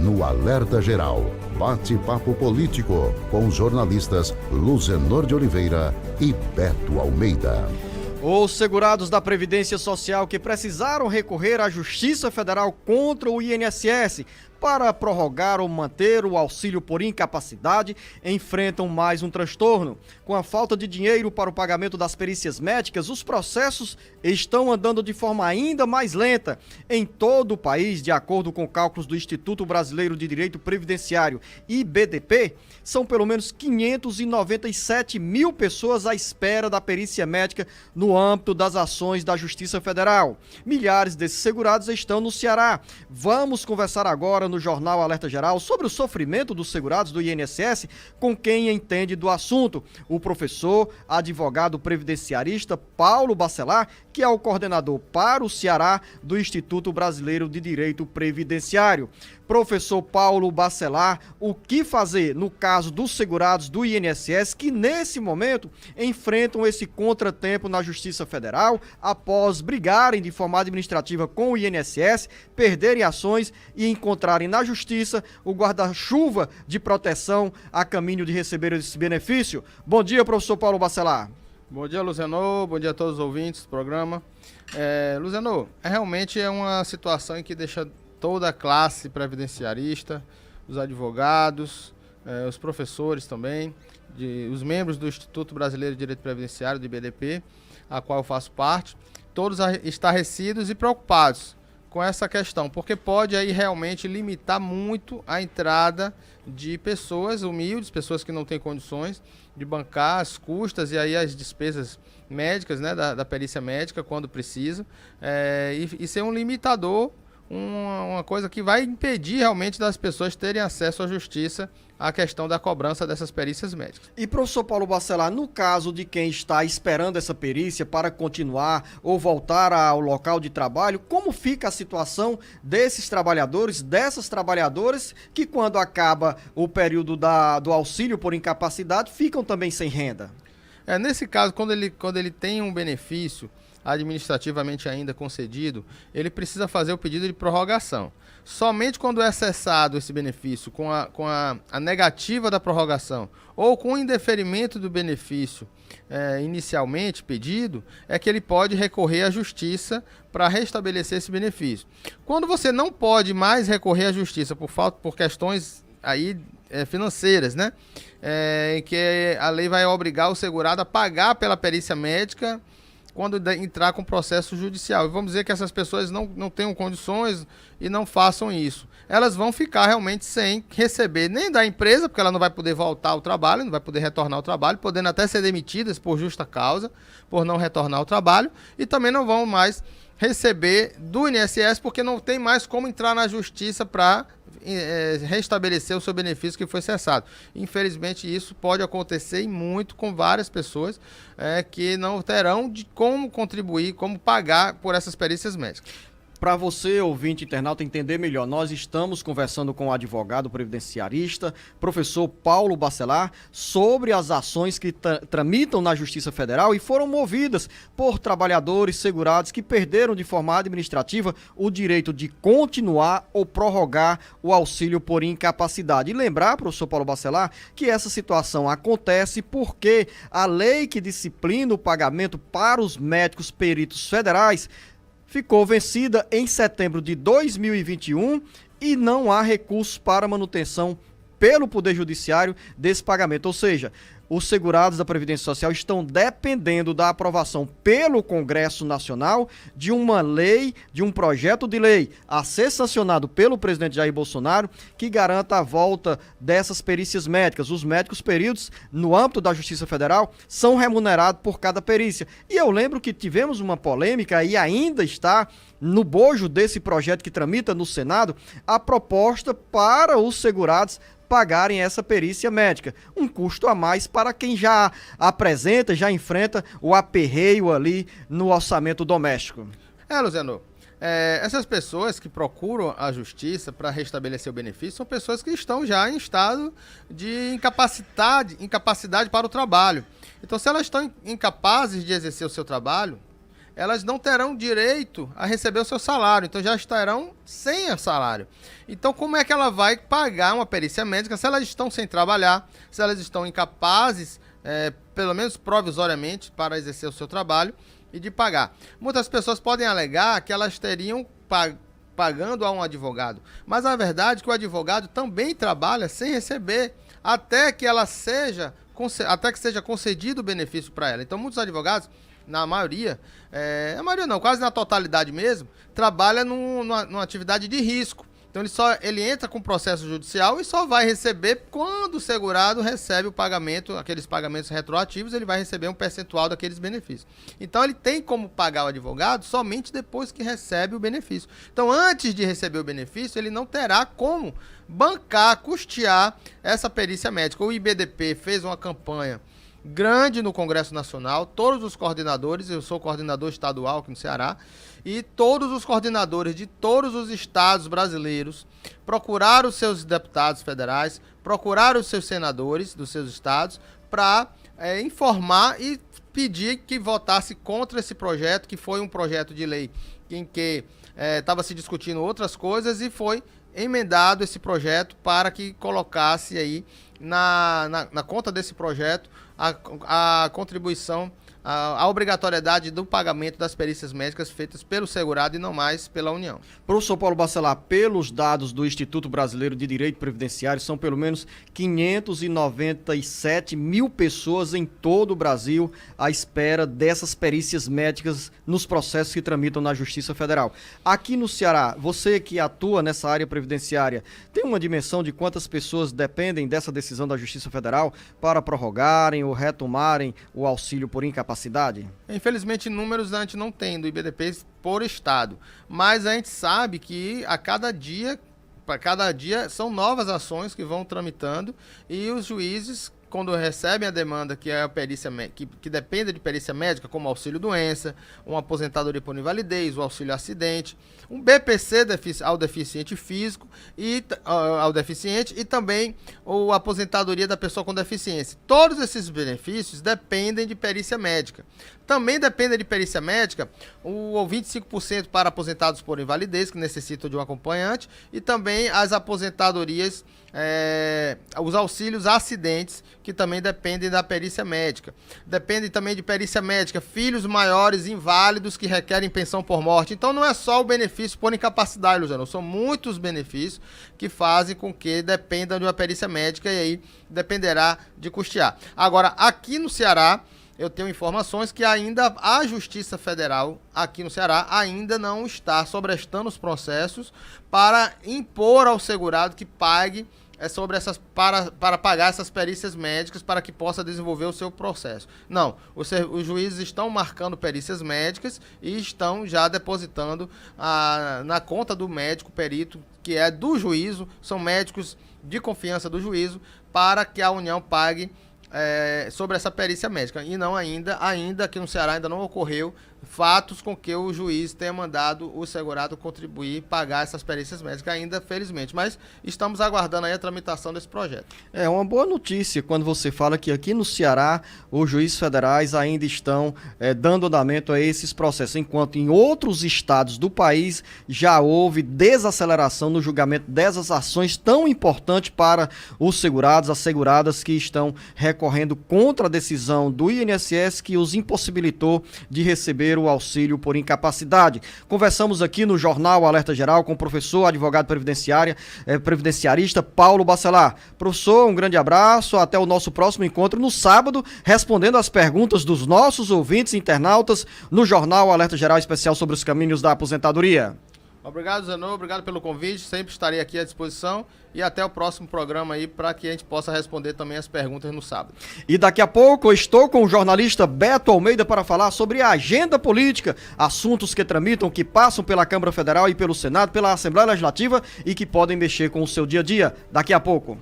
no Alerta Geral, bate-papo político com os jornalistas Luzenor de Oliveira e Beto Almeida. Os segurados da Previdência Social que precisaram recorrer à Justiça Federal contra o INSS para prorrogar ou manter o auxílio por incapacidade enfrentam mais um transtorno. Com a falta de dinheiro para o pagamento das perícias médicas, os processos estão andando de forma ainda mais lenta. Em todo o país, de acordo com cálculos do Instituto Brasileiro de Direito Previdenciário, IBDP, são pelo menos 597 mil pessoas à espera da perícia médica no âmbito das ações da Justiça Federal. Milhares desses segurados estão no Ceará. Vamos conversar agora no Jornal Alerta Geral sobre o sofrimento dos segurados do INSS com quem entende do assunto, o professor, advogado previdenciarista Paulo Bacelar, que é o coordenador para o Ceará do Instituto Brasileiro de Direito Previdenciário. Professor Paulo Bacelar, o que fazer no caso dos segurados do INSS que nesse momento enfrentam esse contratempo na Justiça Federal após brigarem de forma administrativa com o INSS, perderem ações e encontrarem na Justiça o guarda-chuva de proteção a caminho de receber esse benefício? Bom dia, professor Paulo Bacelar. Bom dia, Luzenor. Bom dia a todos os ouvintes do programa. Luzenor, realmente é uma situação em que deixa toda a classe previdenciarista, os advogados, os professores também, os membros do Instituto Brasileiro de Direito Previdenciário, do IBDP, a qual eu faço parte, todos estarrecidos e preocupados com essa questão, porque pode aí realmente limitar muito a entrada de pessoas humildes, pessoas que não têm condições de bancar as custas e aí as despesas médicas, né, da perícia médica quando precisa, e ser um limitador, uma coisa que vai impedir realmente das pessoas terem acesso à justiça à questão da cobrança dessas perícias médicas. E professor Paulo Bacelar, no caso de quem está esperando essa perícia para continuar ou voltar ao local de trabalho, como fica a situação desses trabalhadores, dessas trabalhadoras que quando acaba o período do auxílio por incapacidade ficam também sem renda? Nesse caso, quando ele tem um benefício administrativamente ainda concedido, ele precisa fazer o pedido de prorrogação. Somente quando é cessado esse benefício com a negativa da prorrogação ou com o indeferimento do benefício inicialmente pedido, é que ele pode recorrer à justiça para restabelecer esse benefício. Quando você não pode mais recorrer à justiça por questões aí financeiras, né? Que a lei vai obrigar o segurado a pagar pela perícia médica quando entrar com processo judicial. E vamos dizer que essas pessoas não tenham condições e não façam isso. Elas vão ficar realmente sem receber nem da empresa, porque ela não vai poder voltar ao trabalho, não vai poder retornar ao trabalho, podendo até ser demitidas por justa causa, por não retornar ao trabalho, e também não vão mais receber do INSS, porque não tem mais como entrar na justiça para restabelecer o seu benefício que foi cessado. Infelizmente, isso pode acontecer e muito com várias pessoas que não terão de como contribuir, como pagar por essas perícias médicas. Para você, ouvinte internauta, entender melhor, nós estamos conversando com o advogado previdenciarista, professor Paulo Bacelar, sobre as ações que tramitam na Justiça Federal e foram movidas por trabalhadores segurados que perderam de forma administrativa o direito de continuar ou prorrogar o auxílio por incapacidade. E lembrar, professor Paulo Bacelar, que essa situação acontece porque a lei que disciplina o pagamento para os médicos peritos federais ficou vencida em setembro de 2021 e não há recursos para manutenção pelo Poder Judiciário desse pagamento. Ou seja, os segurados da Previdência Social estão dependendo da aprovação pelo Congresso Nacional de uma lei, de um projeto de lei a ser sancionado pelo presidente Jair Bolsonaro, que garanta a volta dessas perícias médicas. Os médicos peritos, no âmbito da Justiça Federal, são remunerados por cada perícia. E eu lembro que tivemos uma polêmica e ainda está no bojo desse projeto que tramita no Senado, a proposta para os segurados pagarem essa perícia médica. Um custo a mais para quem já apresenta, já enfrenta o aperreio ali no orçamento doméstico. Luciano, essas pessoas que procuram a justiça para restabelecer o benefício são pessoas que estão já em estado de incapacidade para o trabalho. Então, se elas estão incapazes de exercer o seu trabalho, elas não terão direito a receber o seu salário, então já estarão sem o salário. Então, como é que ela vai pagar uma perícia médica se elas estão sem trabalhar, se elas estão incapazes, pelo menos provisoriamente, para exercer o seu trabalho e de pagar? Muitas pessoas podem alegar que elas teriam pagando a um advogado, mas a verdade é que o advogado também trabalha sem receber, até que seja concedido o benefício para ela. Então, muitos advogados, na maioria não, quase na totalidade mesmo, trabalha numa atividade de risco. Então ele entra com processo judicial e só vai receber quando o segurado recebe o pagamento, aqueles pagamentos retroativos, ele vai receber um percentual daqueles benefícios. Então ele tem como pagar o advogado somente depois que recebe o benefício. Então, antes de receber o benefício, ele não terá como bancar, custear essa perícia médica. O IBDP fez uma campanha grande no Congresso Nacional, todos os coordenadores, eu sou coordenador estadual aqui no Ceará, e todos os coordenadores de todos os estados brasileiros procuraram os seus deputados federais, procuraram os seus senadores dos seus estados para informar e pedir que votasse contra esse projeto, que foi um projeto de lei em que estava se discutindo outras coisas e foi emendado esse projeto para que colocasse aí na conta desse projeto a contribuição, a obrigatoriedade do pagamento das perícias médicas feitas pelo segurado e não mais pela União. Professor Paulo Bacelar, pelos dados do Instituto Brasileiro de Direito Previdenciário, são pelo menos 597 mil pessoas em todo o Brasil à espera dessas perícias médicas nos processos que tramitam na Justiça Federal. Aqui no Ceará, você que atua nessa área previdenciária, tem uma dimensão de quantas pessoas dependem dessa decisão da Justiça Federal para prorrogarem ou retomarem o auxílio por incapacidade? Infelizmente, números a gente não tem do IBDP por estado, mas a gente sabe que a cada dia são novas ações que vão tramitando e os juízes, quando recebem a demanda que é a perícia que depende de perícia médica, como auxílio doença, uma aposentadoria por invalidez, o auxílio acidente, um BPC ao deficiente físico e ao deficiente e também a aposentadoria da pessoa com deficiência. Todos esses benefícios dependem de perícia médica. Também depende de perícia médica o 25% para aposentados por invalidez, que necessitam de um acompanhante, e também as aposentadorias, os auxílios acidentes, que também dependem da perícia médica. Depende também de perícia médica, filhos maiores inválidos que requerem pensão por morte. Então não é só o benefício por incapacidade, Luciano, são muitos benefícios que fazem com que dependam de uma perícia médica e aí dependerá de custear. Agora, aqui no Ceará, eu tenho informações que ainda a Justiça Federal aqui no Ceará ainda não está sobrestando os processos para impor ao segurado que pague para pagar essas perícias médicas para que possa desenvolver o seu processo. Não, os juízes estão marcando perícias médicas e estão já depositando na conta do médico perito, que é do juízo, são médicos de confiança do juízo, para que a União pague sobre essa perícia médica. E não ainda aqui no Ceará ainda não ocorreu fatos com que o juiz tenha mandado o segurado contribuir, pagar essas perícias médicas ainda, felizmente. Mas estamos aguardando aí a tramitação desse projeto. É uma boa notícia quando você fala que aqui no Ceará os juízes federais ainda estão dando andamento a esses processos, enquanto em outros estados do país já houve desaceleração no julgamento dessas ações tão importantes para os segurados, as seguradas que estão recorrendo contra a decisão do INSS que os impossibilitou de receber o auxílio por incapacidade. Conversamos aqui no Jornal Alerta Geral com o professor, advogado previdenciarista Paulo Bacelar. Professor, um grande abraço, até o nosso próximo encontro no sábado, respondendo às perguntas dos nossos ouvintes internautas no Jornal Alerta Geral especial sobre os caminhos da aposentadoria. Obrigado, Zanô, obrigado pelo convite, sempre estarei aqui à disposição e até o próximo programa aí para que a gente possa responder também as perguntas no sábado. E daqui a pouco eu estou com o jornalista Beto Almeida para falar sobre a agenda política, assuntos que tramitam, que passam pela Câmara Federal e pelo Senado, pela Assembleia Legislativa e que podem mexer com o seu dia a dia. Daqui a pouco.